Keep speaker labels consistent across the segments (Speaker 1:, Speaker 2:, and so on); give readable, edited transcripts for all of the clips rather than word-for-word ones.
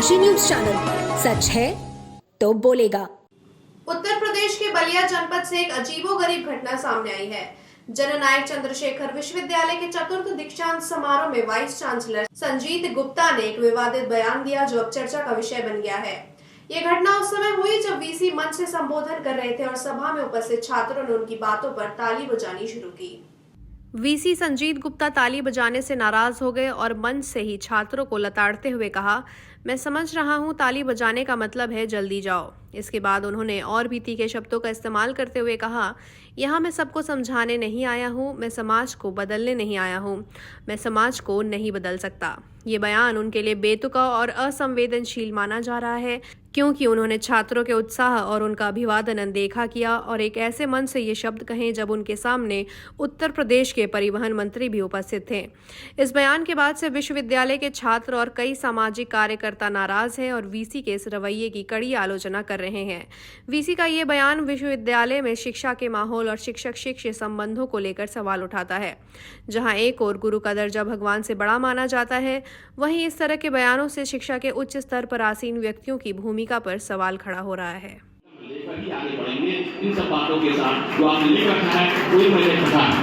Speaker 1: Kashi news channel, सच है तो बोलेगा।
Speaker 2: उत्तर प्रदेश के बलिया जनपद से एक अजीबोगरीब घटना सामने आई है। जननायक चंद्रशेखर विश्वविद्यालय के चतुर्थ दीक्षांत समारोह में वाइस चांसलर संजीत गुप्ता ने एक विवादित बयान दिया जो अब चर्चा का विषय बन गया है। ये घटना उस समय हुई जब वीसी मंच से संबोधन कर रहे थे और सभा में उपस्थित छात्रों ने उनकी बातों पर ताली बजानी शुरू की। वीसी संजीत गुप्ता ताली बजाने से नाराज हो गए और मंच से ही छात्रों को लताड़ते हुए कहा, मैं समझ रहा हूं ताली बजाने का मतलब है जल्दी जाओ। इसके बाद उन्होंने और भी तीखे शब्दों का इस्तेमाल करते हुए कहा, यहाँ मैं सबको समझाने नहीं आया हूँ, मैं समाज को बदलने नहीं आया हूँ, मैं समाज को नहीं बदल सकता। ये बयान उनके लिए बेतुका और असंवेदनशील माना जा रहा है क्योंकि उन्होंने छात्रों के उत्साह और उनका अभिवादन अनदेखा किया और एक ऐसे मन से ये शब्द कहे जब उनके सामने उत्तर प्रदेश के परिवहन मंत्री भी उपस्थित थे। इस बयान के बाद से विश्वविद्यालय के छात्र और कई सामाजिक कार्यकर्ता नाराज हैं और वीसी के इस रवैये की कड़ी आलोचना कर रहे हैं। वीसी का ये बयान विश्वविद्यालय में शिक्षा के माहौल और शिक्षक शिष्य संबंधों को लेकर सवाल उठाता है। जहां एक ओर गुरु का दर्जा भगवान से बड़ा माना जाता है, वहीं इस तरह के बयानों से शिक्षा के उच्च स्तर पर आसीन व्यक्तियों की भूमिका पर सवाल खड़ा हो रहा है।
Speaker 3: आगे बढ़ेंगे इन सब बातों के साथ जो आपने लिख रखा है कोई मैंने पढ़ा है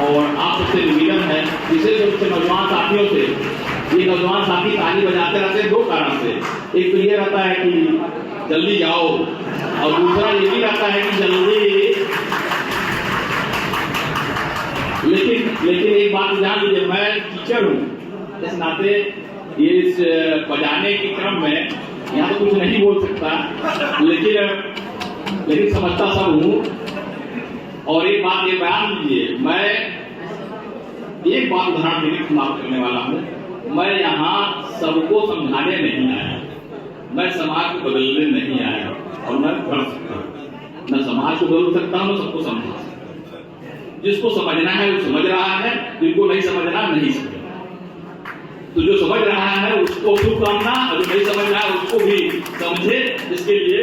Speaker 3: और आप सबसे निवेदन है विशेष रूप से नौजवान साथियों से। ये नौजवान साथी ताली बजाते रहते हैं दो कारण से। एक तो ये रहता है कि जल्दी जाओ और दूसरा ये भी रहता है कि जल्दी, लेकिन एक बात ध्यान दीजिए, मैं टीचर हूँ, इस नाते ये इस बजाने के क्रम में यहाँ तो कुछ नहीं बोल सकता, लेकिन समझता सब हूँ। और एक बात ये बयान लीजिए, मैं एक बात उदाहरण देने की बात करने वाला हूँ। मैं यहाँ सबको समझाने नहीं आया, मैं समाज को बदलने नहीं आया और मैं बढ़ सकता हूँ। मैं समाज को बदल सकता हूँ, सबको समझा सकता हूँ। जिसको समझना है वो समझ रहा है, जिनको नहीं समझना नहीं समझ। तो जो समझ रहा है उसको शुभकामना, और जो नहीं समझ रहा है उसको भी समझे। इसके लिए